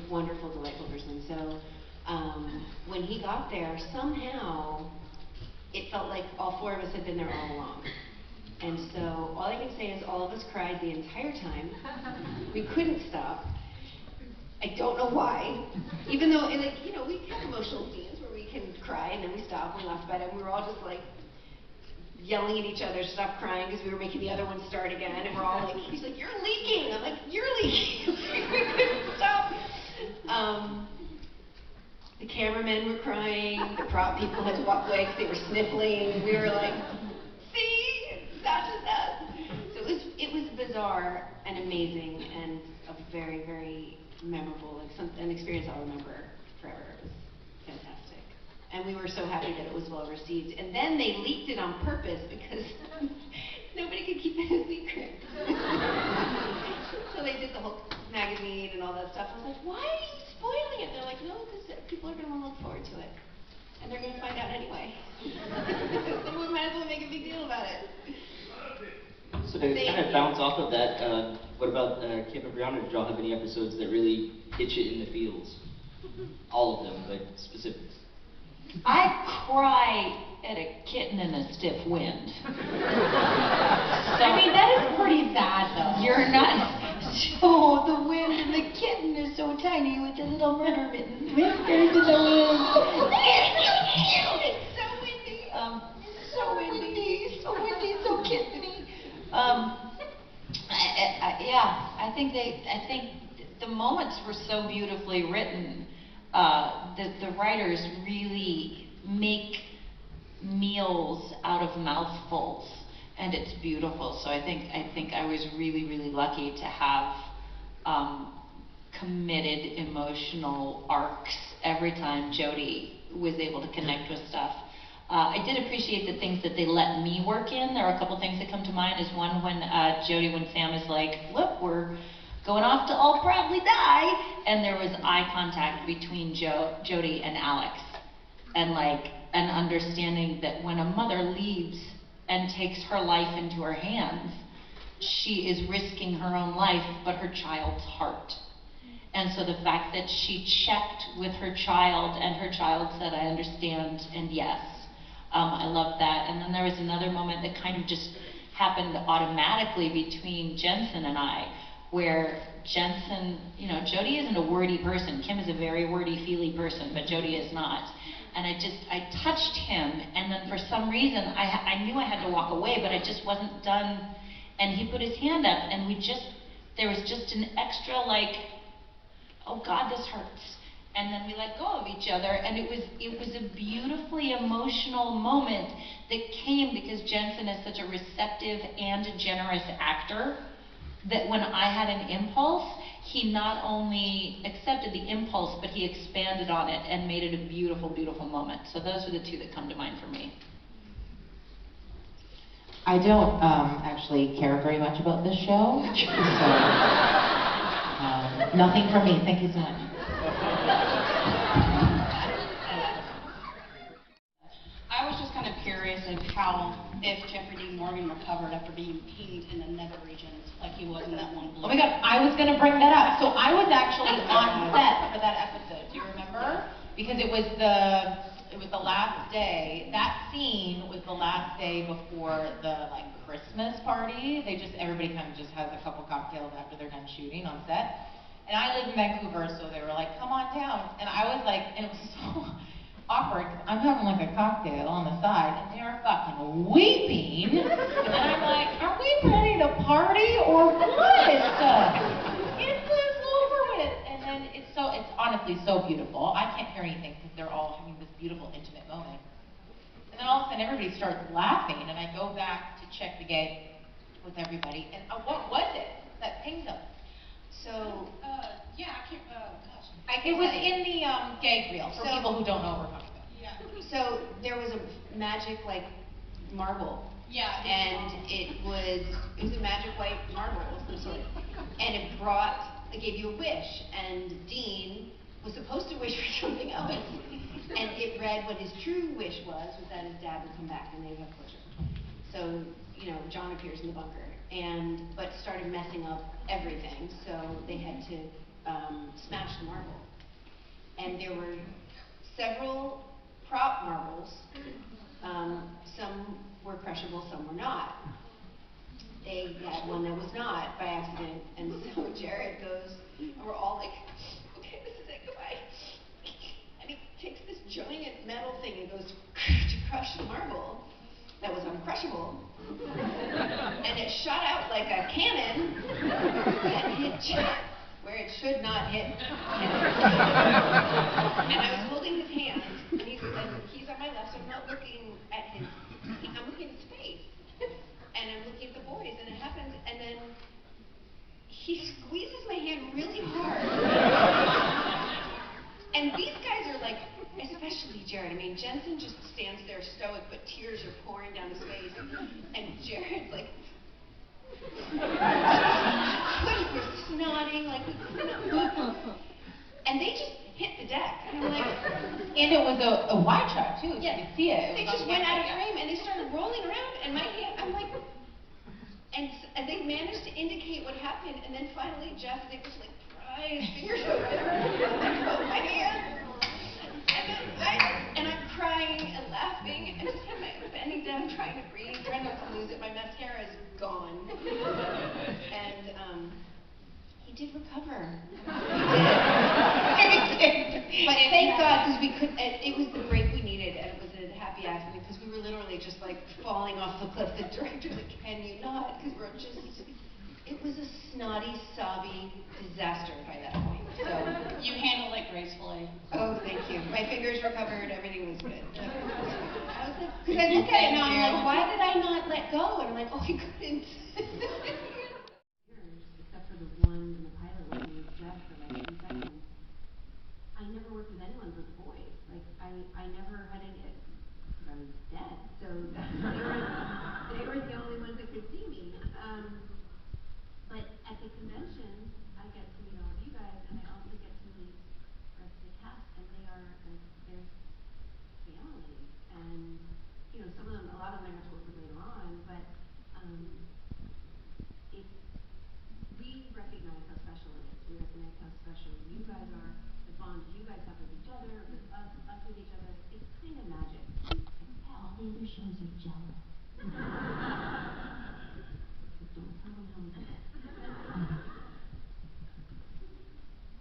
wonderful, delightful person. So when he got there, somehow it felt like all four of us had been there all along. And so all I can say is all of us cried the entire time. We couldn't stop. I don't know why. Even though, and like, you know, we have emotional scenes where we can cry and then we stop and we laugh about it. And we were all just like yelling at each other, stop crying, because we were making the other one start again. And we're all like, he's like, you're leaking. I'm like, you're leaking. We couldn't stop. The cameramen were crying. The prop people had to walk away because they were sniffling. We were like, see, not just us. So it was bizarre and amazing and a very, very memorable, like an experience I'll remember forever. It was fantastic. And we were so happy that it was well received. And then they leaked it on purpose because nobody could keep it a secret. So they did the whole magazine and all that stuff. I was like, why are you spoiling it? They're like, no, because people are going to want to look forward to it. And they're going to find out anyway. So we might as well make a big deal about it. So to kind of bounce off of that, what about Kim and Brianna? Did y'all have any episodes that really hit you in the feels? All of them, but specifics. I cry at a kitten in a stiff wind. I mean, that is pretty sad, though. You're not. So the wind and the kitten is so tiny with the little murder mitten. Whiskers in the wind. It's so windy. So windy, so kitteny. I think the moments were so beautifully written that the writers really make meals out of mouthfuls, and it's beautiful. So I think I was really, really lucky to have committed emotional arcs every time Jody was able to connect with stuff. I did appreciate the things that they let me work in. There are a couple things that come to mind. Is one when Sam is like, look, we're going off to all probably die, and there was eye contact between Jody and Alex, and like an understanding that when a mother leaves and takes her life into her hands, she is risking her own life, but her child's heart. And so the fact that she checked with her child, and her child said, I understand, and yes. I love that. And then there was another moment that kind of just happened automatically between Jensen and I, where Jensen, you know, Jody isn't a wordy person. Kim is a very wordy, feely person, but Jody is not. And I touched him, and then for some reason, I knew I had to walk away, but I just wasn't done. And he put his hand up, and there was just an extra like, oh God, this hurts. And then we let go of each other, and it was a beautifully emotional moment that came because Jensen is such a receptive and generous actor that when I had an impulse, he not only accepted the impulse, but he expanded on it and made it a beautiful, beautiful moment. So those are the two that come to mind for me. I don't actually care very much about this show, so nothing from me. Thank you so much. I was just kind of curious of if Jeffrey Dean Morgan recovered after being pinged in the nether regions like he was in that one blue. Oh my God, I was going to bring that up. So I was actually on set for that episode. Do you remember? Because it was the last day. That scene was the last day before the like Christmas party. Everybody kind of just has a couple cocktails after they're done shooting on set. And I live in Vancouver, so they were like, come on down. And I was like, and it was so awkward, because I'm having like a cocktail on the side, and they're fucking weeping. And I'm like, are we ready to party or what? Get this over with. And then it's honestly so beautiful. I can't hear anything because they're all having this beautiful, intimate moment. And then all of a sudden everybody starts laughing, and I go back to check the gate with everybody. And what was it that pinged them? So, yeah, I can't, gosh. It was in the gag reel, for people who don't know what we're talking about. Yeah. So there was a magic like marble. Yeah. And it was a magic white marble of some sort. And it gave you a wish. And Dean was supposed to wish for something else. And it read what his true wish was that his dad would come back and they'd have closure. So, you know, John appears in the bunker, but started messing up everything. So they had to smash the marble. And there were several prop marbles. Some were crushable, some were not. They had one that was not by accident, and so Jared goes, and we're all like, okay, this is it, goodbye. And he takes this giant metal thing and goes to crush the marble that was uncrushable, and it shot out like a cannon and hit Jared where it should not hit. And I was holding his hand, and he's on my left, so I'm not looking at his, I'm looking at his face. And I'm looking at the boys, and it happens, and then he squeezes my hand really hard. And these guys are like, especially Jared. I mean, Jensen just stands there stoic, but tears are pouring down his face. And Jared's like, we're snotting, like we couldn't buckle. And they just hit the deck. And I'm like, And it was a wide shot too, so yeah, you could see it. They just went out of frame, and they started rolling around, and my hand, I'm like, and they managed to indicate what happened, and then finally Jeff, they just like pry his fingers over there, and hold my hand. And I'm crying and laughing, and just kind of bending down, trying to breathe, trying not to lose it. My mascara is gone. And he did recover. He did. But thank God, because we could. It was the break we needed, and it was a happy accident because we were literally just like falling off the cliff. The director's like, "Can you not?" Because we're just. It was a snotty, sobby disaster by that point. So You handled it gracefully. oh, thank you. My fingers recovered. Everything was good. I was like, because I look at it now, I'm like, why did I not let go? And I'm like, oh, I couldn't. Except for the one in the pilot where he was Jeff for like 2 seconds. I never worked with anyone but the boys. Like, I never had any, because I was dead. So they were the only ones that could see me. But at the convention, I get to meet all of you guys, and I also get to meet the rest of the cast, and they are, like, they're family. And, you know, some of them, a lot of them I got to work with later on, but we recognize how special it is. We recognize how special you guys are, the bond you guys have with each other, with us with each other. It's kind of magic. All the other shows are jealous. So don't tell them how we do it.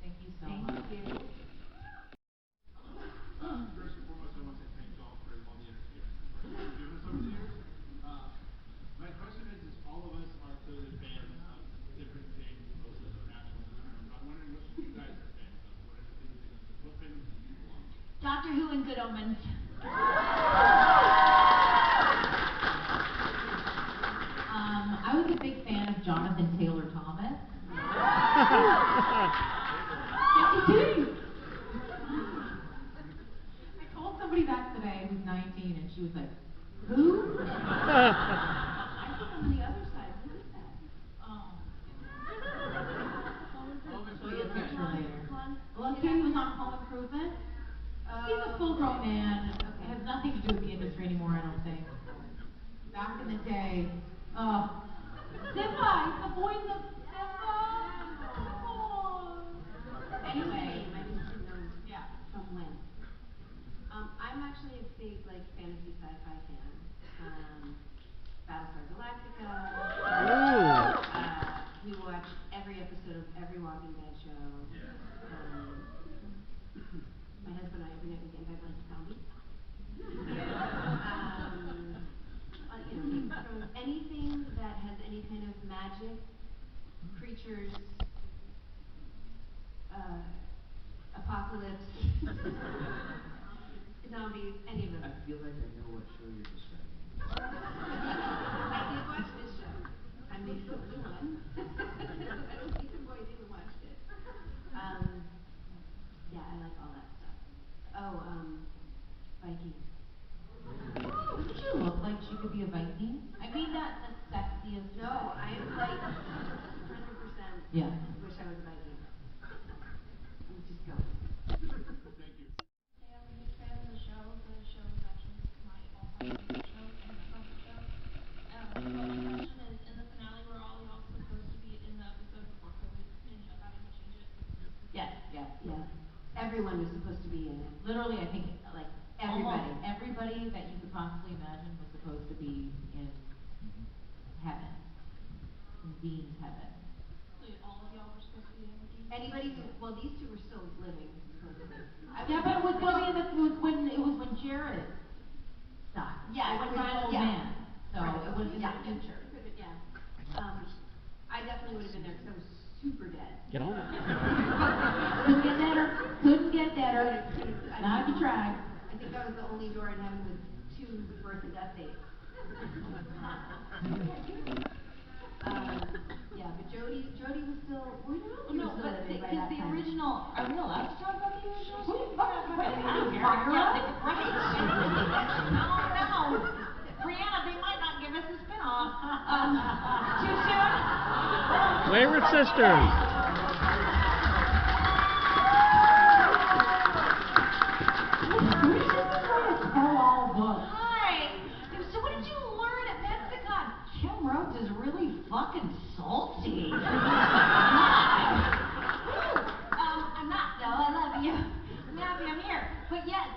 Thank you so Thank much. you. First and foremost, I want to say thank you all for all the entertainment you've given us over the years. My question is all of us are clearly fans of different things, most of them are national and I'm wondering what you guys are fans of. What fans do you belong to? Doctor Who and Good Omens. I was a big fan of Jonathan Taylor Thomas. I told somebody that today who's 19, and she was like, "Who?" I think I'm on the other side. Who is that? Oh. I'll show you a picture later. Well, he was on Home Improvement. He's a full-grown man. It has nothing to do with the industry anymore, I don't think. Back in the day, Simba, he's the voice of Simba. Anyway, I just didn't know yeah. from when. I'm actually a big like fantasy sci-fi fan. Battlestar Galactica. We watch every episode of every Walking Dead show. My husband and I every night we get in bed like zombies. You know, Game of Thrones, anything that has any kind of magic, creatures, apocalypse, zombies, any of I those. feel like I know what show you're describing. I did watch this show. I'm the only one. I don't think the boys even watched it. Yeah, I like all that stuff. Oh, Vikings. Doesn't she look like she could be a Viking? I mean that the sexiest. No, I am like 100% Yeah. wish I was a Viking. Let's just go. Thank you. Yeah, I'm a big fan of the show. The show is actually my all-time favorite show, and I love the show. But my question is, in the finale, were all y'all supposed to be in the episode before COVID and having to change it? Yes, yes. Yeah. everyone was supposed to be in it. Literally, I think, like, everybody, Almost. everybody that you could possibly imagine was supposed to be in heaven, in Dean's heaven. So all of y'all were supposed to be in the deep. Anybody who, well, these two were still living, supposedly. Yeah, but it was gonna be in the, it was when Jared died. Yeah, It was when- my old yeah. man, so Right. it was in Yeah. the future. Yeah. I definitely would have been there because I was super dead. Get on. Couldn't get deader, couldn't get deader, not if you tried. I think I was the only door in heaven with 2 birth and death dates. Yeah, but Jody was still, well, you know, he was still living by that time. original, are we allowed to talk about the original? Who the fuck is that? I don't care. Fire Yeah, up? no. Brianna, they might not give us a spinoff. Too soon? Wayward Sisters. We should be trying to tell all books. Hi. So what did you learn at Pensacon? Kim Rhodes is really fucking salty. I'm not though. I love you. I'm happy I'm here. But yes,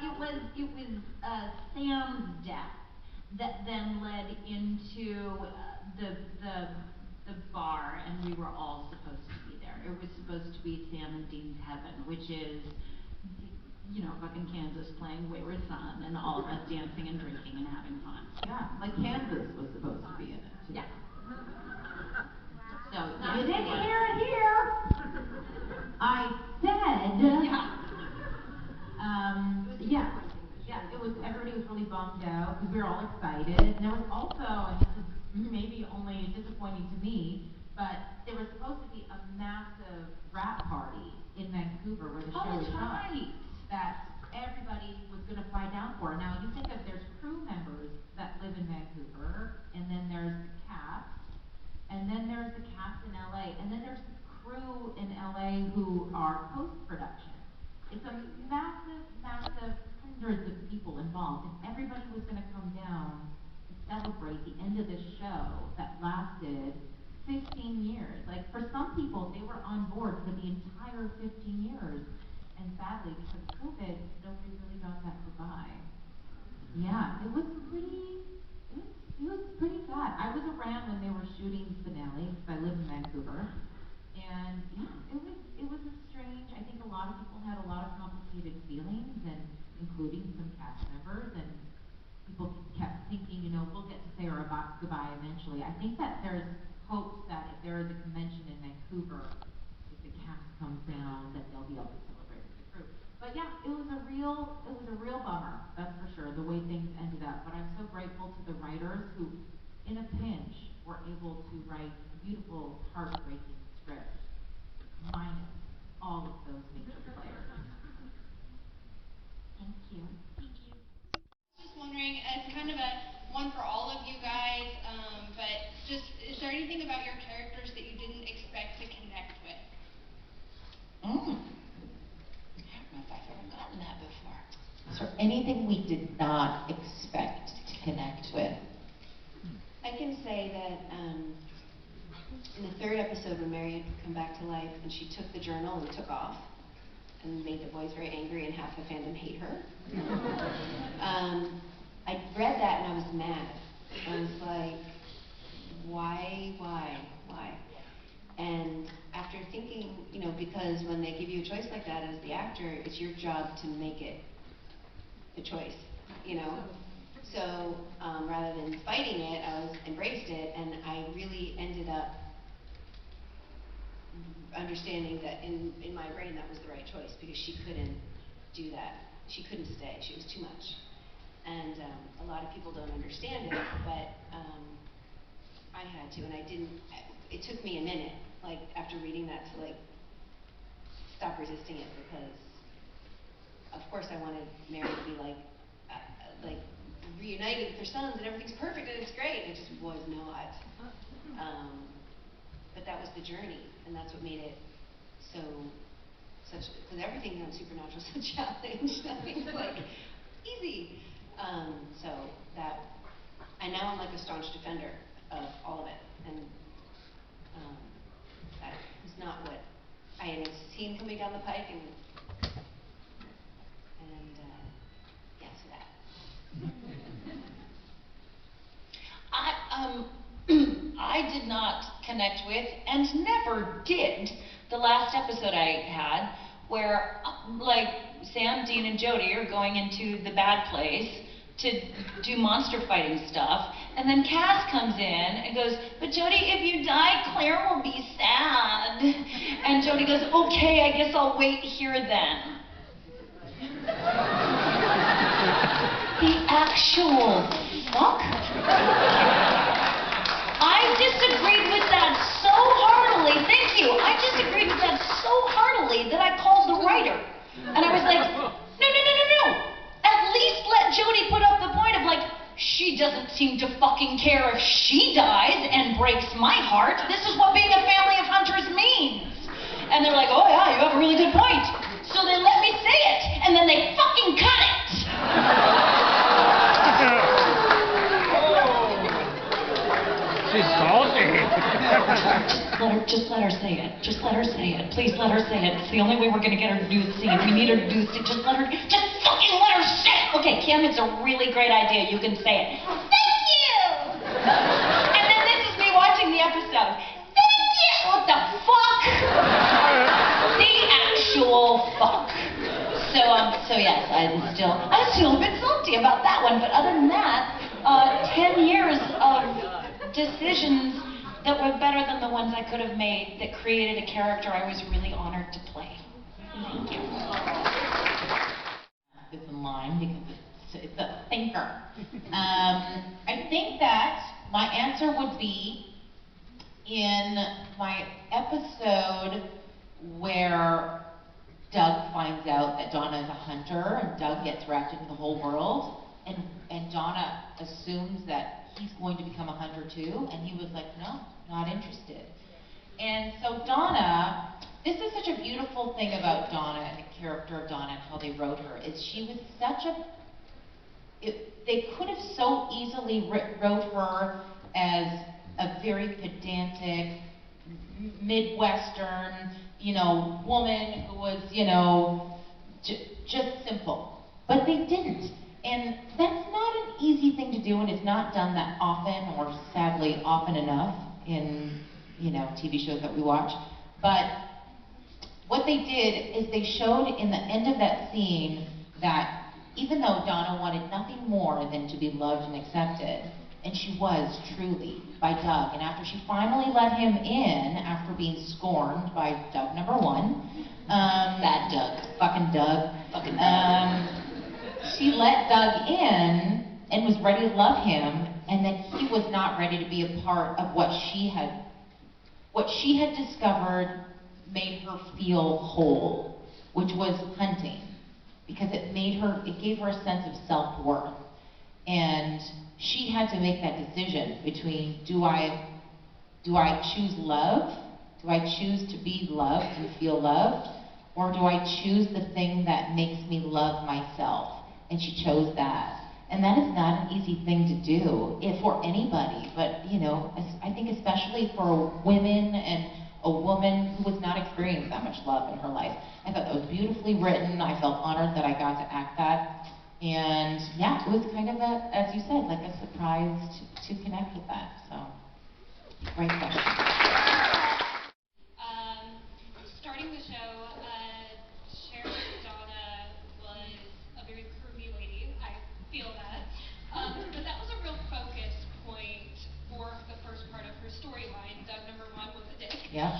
it was Sam's death that then led into the bar, and we were all supposed to be there. It was supposed to be Sam and Dean's heaven, which is, you know, fucking Kansas playing Wayward Son and all of us dancing and drinking and having fun. Yeah, like Kansas was supposed to be in it too. Yeah. So You didn't hear it here. I said. Yeah, it was, everybody was really bummed out because we were all excited. And there was also, and this is maybe only disappointing to me, but there was supposed to be a massive rap party in Vancouver where the show is shot. Right. That everybody was going to fly down for. Now you think of, there's crew members that live in Vancouver, and then there's the cast, and then there's the cast in LA, and then there's the crew in LA who are post-production. It's a massive, massive hundreds of people involved, and everybody was going to come down to celebrate the end of this show that lasted 15 years. Like, for some people, they were on board for the entire 15 years. And sadly, because of COVID, nobody really got that goodbye. Yeah, it was pretty sad. I was around when they were shooting the finale, because I live in Vancouver. And yeah, it was a strange, I think a lot of people had a lot of complicated feelings, and including some cast members, and people kept thinking, you know, we'll get to say our goodbye eventually. I think that there's hopes that if there is a convention in Vancouver, if the cast comes down, that they'll be able to celebrate with the crew. But yeah, it was a real bummer, that's for sure, the way things ended up. But I'm so grateful to the writers who, in a pinch, were able to write a beautiful, heartbreaking script, minus all of those major players. Thank you. Just wondering, as kind of a one for all of you guys, but just, is there anything about your characters that you didn't expect to connect with? I don't know if I've ever gotten that before. Is there anything we did not expect to connect with? I can say that in the 3rd episode when Mary had come back to life and she took the journal and took off and made the boys very angry and half the fandom hate her. I read that and I was mad. I was like, why? And after thinking, you know, because when they give you a choice like that as the actor, it's your job to make it the choice, you know? So rather than fighting it, I embraced it, and I really ended up understanding that in my brain that was the right choice, because she couldn't do that. She couldn't stay. She was too much. And a lot of people don't understand it, but I had to, and I didn't. It took me a minute, like after reading that, to like stop resisting it, because of course I wanted Mary to be like reunited with her sons and everything's perfect and it's great. It just was not. But that was the journey, and that's what made it such, because everything on Supernatural is a challenge. Nothing's like easy. So that, and now I'm like a staunch defender of all of it, and that was not what I had seen coming down the pike, and And, yeah, so that. I did not connect with, and never did, the last episode I had, where, like, Sam, Dean, and Jody are going into the bad place to do monster fighting stuff, and then Cass comes in and goes, "But Jody, if you die, Claire will be sad." And Jody goes, "Okay, I guess I'll wait here then." The actual fuck? I disagreed with that so heartily, thank you, I disagreed with that so heartily that I called the writer. And I was like, no. At least let Jody put up the point of like, she doesn't seem to fucking care if she dies and breaks my heart. This is what being a family of hunters means. And they're like, oh yeah, you have a really good point. So they let me say it, and then they fucking cut it. She's salty. Just let her say it. Just let her say it. Please let her say it. It's the only way we're gonna get her to do the scene. We need her to do the scene. Just fucking let her say it. Okay, Kim, it's a really great idea. You can say it. Thank you! And then this is me watching the episode. Thank you! What the fuck? The actual fuck. So yes, I'm still a bit salty about that one, but other than that, 10 years of decisions that were better than the ones I could have made that created a character I was really honored to play. Thank you. It's in line because it's a thinker. I think that my answer would be in my episode where Doug finds out that Donna is a hunter and Doug gets wrapped into the whole world, and Donna assumes that he's going to become a hunter too, and he was like, no, not interested. And so Donna, this is such a beautiful thing about Donna and the character of Donna and how they wrote her, is she was such a, they could have so easily wrote her as a very pedantic, Midwestern, woman who was, just simple. But they didn't. And that's not an easy thing to do, and it's not done that often, or sadly often enough in, TV shows that we watch. But what they did is they showed in the end of that scene that even though Donna wanted nothing more than to be loved and accepted, and she was truly by Doug, and after she finally let him in, after being scorned by Doug number one, Bad Doug. Fucking Doug. Fucking Doug. She let Doug in and was ready to love him, and that he was not ready to be a part of what she had discovered made her feel whole, which was hunting, because it gave her a sense of self-worth. And she had to make that decision between, do I choose love? Do I choose to be loved and feel loved? Or do I choose the thing that makes me love myself? And she chose that. And that is not an easy thing to do for anybody, but I think especially for women and a woman who was not experiencing that much love in her life. I thought that was beautifully written. I felt honored that I got to act that. And yeah, it was kind of as you said, like a surprise to connect with that. So, great question. Starting the show, Sheriff Donna was a very curvy lady. I feel that. But that was a real focus point for the first part of her storyline. Doug number one was a dick. Yep.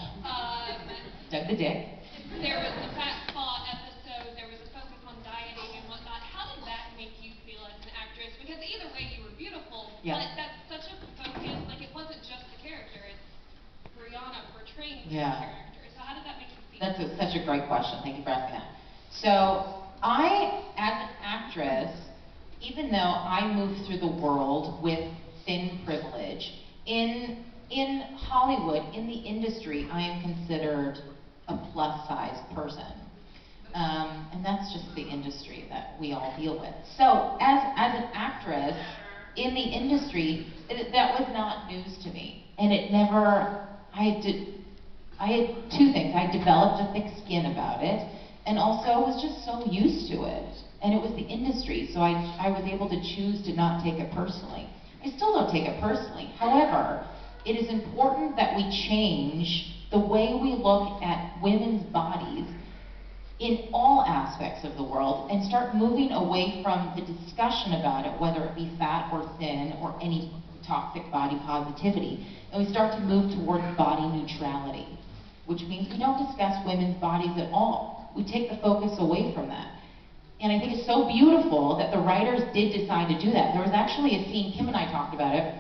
Doug the dick. There was the fat spa episode. There was a focus on dieting and whatnot. How did that make you feel as an actress? Because either way, you were beautiful. Yeah. But that's such a focus. Like, it wasn't just the character. It's Brianna portraying the Yeah. character. So how did that make you feel? That's such a great question. Thank you for asking that. So I, as an actress, even though I moved through the world with thin privilege, in Hollywood, in the industry, I am considered a plus-size person. And that's just the industry that we all deal with. So as an actress in the industry, that was not news to me. And it never, I had two things. I developed a thick skin about it, and also was just so used to it. and it was the industry, so I was able to choose to not take it personally. I still don't take it personally. However, it is important that we change the way we look at women's bodies in all aspects of the world and start moving away from the discussion about it, whether it be fat or thin or any toxic body positivity, and we start to move towards body neutrality, which means we don't discuss women's bodies at all. We take the focus away from that. And I think it's so beautiful that the writers did decide to do that. There was actually a scene, Kim and I talked about it,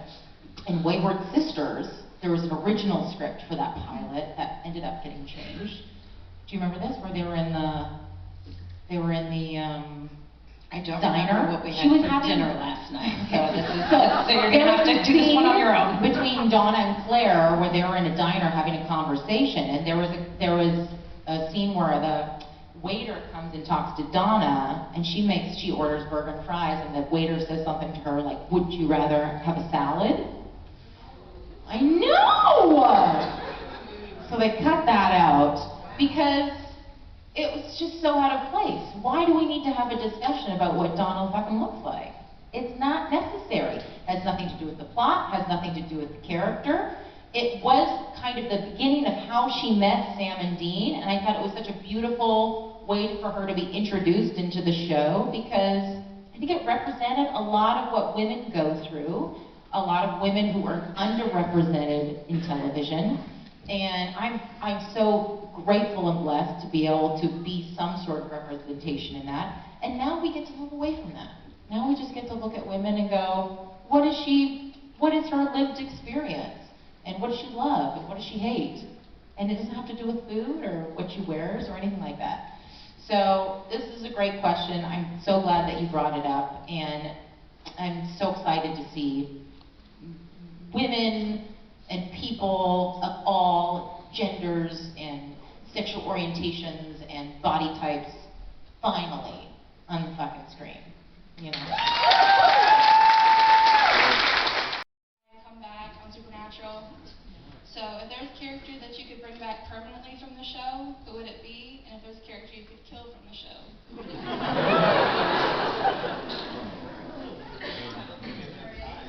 in Wayward Sisters. There was an original script for that pilot that ended up getting changed. Do you remember this? Where they were in the I don't diner. remember what we had She was for having dinner last night, so this is, So so you're gonna have to do this one on your own. Between Donna and Claire, where they were in a diner having a conversation, and there was a scene where the waiter comes and talks to Donna, and she orders burger and fries, and the waiter says something to her like, "Would you rather have a salad?" I know! So they cut that out because it was just so out of place. Why do we need to have a discussion about what Donna fucking looks like? It's not necessary. It has nothing to do with the plot, has nothing to do with the character. It was kind of the beginning of how she met Sam and Dean, and I thought it was such a beautiful way for her to be introduced into the show, because I think it represented a lot of what women go through, a lot of women who are underrepresented in television. And I'm so grateful and blessed to be able to be some sort of representation in that. And now we get to move away from that. Now we just get to look at women and go, what is her lived experience? And what does she love? And what does she hate? And it doesn't have to do with food or what she wears or anything like that. So this is a great question. I'm so glad that you brought it up. And I'm so excited to see women and people of all genders and sexual orientations and body types finally on the fucking screen, you know? Come back on Supernatural. So if there's a character that you could bring back permanently from the show, who would it be? And if there's a character you could kill from the show, who would it be? Yeah.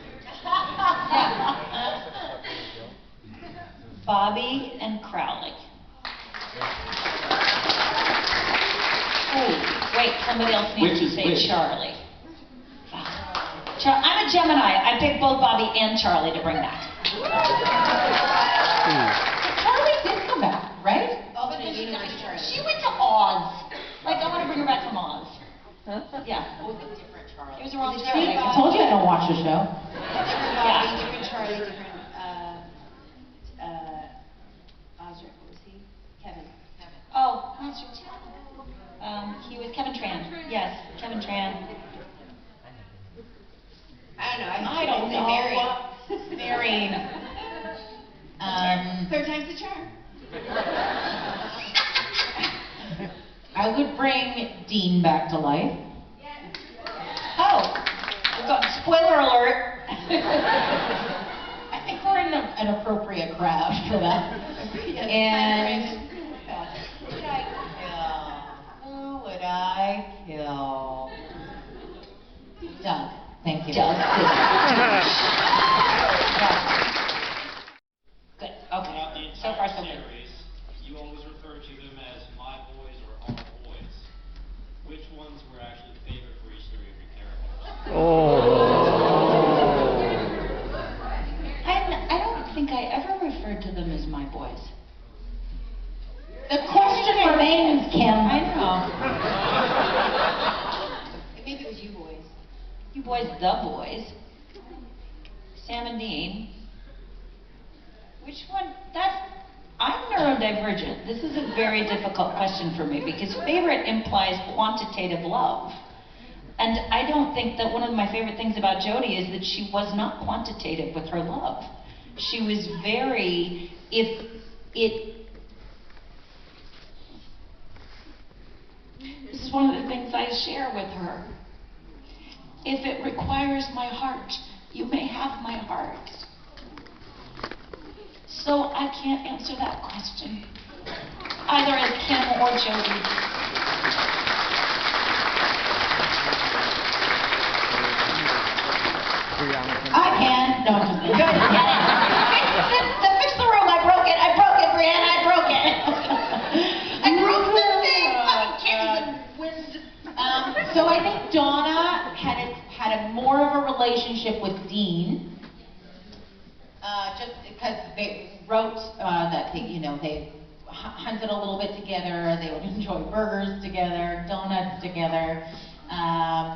Bobby and Crowley. Oh, wait, somebody else needs to say Charlie. I'm a Gemini. I picked both Bobby and Charlie to bring back. Charlie did come back, right? Alternate universe Charlie. She went to Oz. Like, I want to bring her back from Oz. Yeah. It was a different Charlie. It was the wrong Is it Charlie. Judy I told you I don't watch the show. Different Bobby, different Charlie, different, Osric, what was he? Kevin. Oh, that's right. He was Kevin Tran. Yes, Kevin Tran. I don't know. I don't know. Marrying. Third time's the charm. I would bring Dean back to life. Oh, spoiler alert. I think we're in an appropriate crowd for that. And who would I kill? Doug. Thank you. Doug. Good. Okay. Throughout the So far, entire so good. series, you always refer to them as my boys or our boys. Which ones were actually the favorite for each three of your characters? I don't think I ever referred to them as my boys. The question remains, Kim. I know. Maybe it was you boys. You boys, the boys. Sam and Dean. Which one? I'm neurodivergent. This is a very difficult question for me because favorite implies quantitative love. And I don't think that one of my favorite things about Jody is that she was not quantitative with her love. She was very, this is one of the things I share with her. If it requires my heart, you may have my heart. So I can't answer that question, either as Kim or Jody. So I think Donna had a more of a relationship with Dean, just because they wrote that they hunted a little bit together. They would enjoy burgers together, donuts together.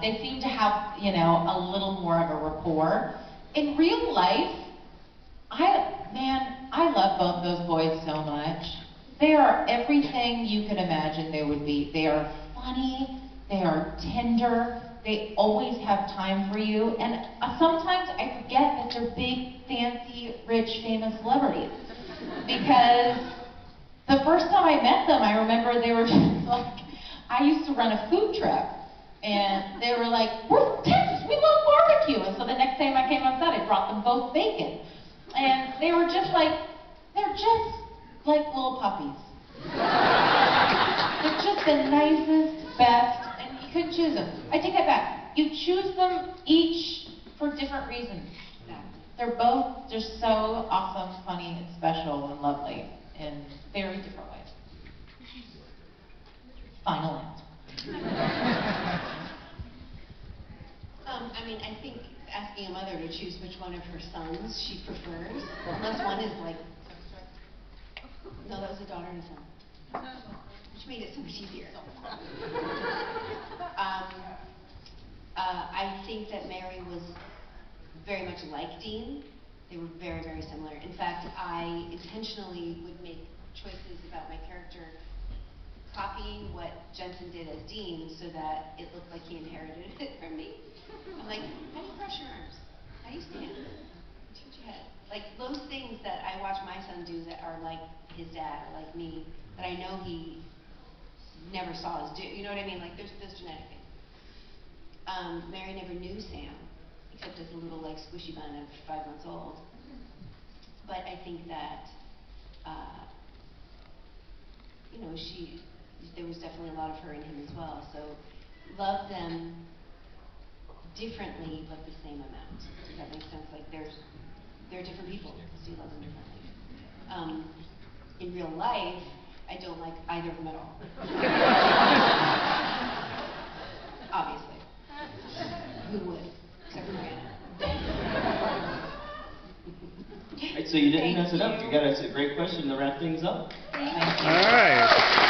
They seemed to have a little more of a rapport. In real life, I love both those boys so much. They are everything you could imagine they would be. They are funny, they are tender, they always have time for you, and sometimes I forget that they're big, fancy, rich, famous celebrities. Because the first time I met them, I remember they were just like, I used to run a food truck, and they were like, we're from Texas, we love barbecue. And so the next time I came on set, I brought them both bacon. And they were just like, they're just like little puppies. They're just the nicest, best, and you couldn't choose them. I take that back. You choose them each for different reasons. They're both just so awesome, funny, and special, and lovely in very different ways. Final act. I mean, I think asking a mother to choose which one of her sons she prefers, unless one is like, no, that was a daughter and a son, which made it so much easier. I think that Mary was very much like Dean. They were very, very similar. In fact, I intentionally would make choices about my character copying what Jensen did as Dean so that it looked like he inherited it from me. I'm like, how do you cross your arms? How do you stand? Touch your head. Like those things that I watch my son do that are like his dad or like me, that I know he never saw us do. You know what I mean? Like there's this genetic thing. Mary never knew Sam, except as a little like squishy bun of 5 months old. But I think that, there was definitely a lot of her in him as well. So love them differently, but the same amount. Does that make sense? Like they're different people, so you love them differently. In real life, I don't like either of them at all. Obviously. Who would? Except for Miranda. Right, so you didn't mess it up. You got us a great question to wrap things up. Thank you. All right.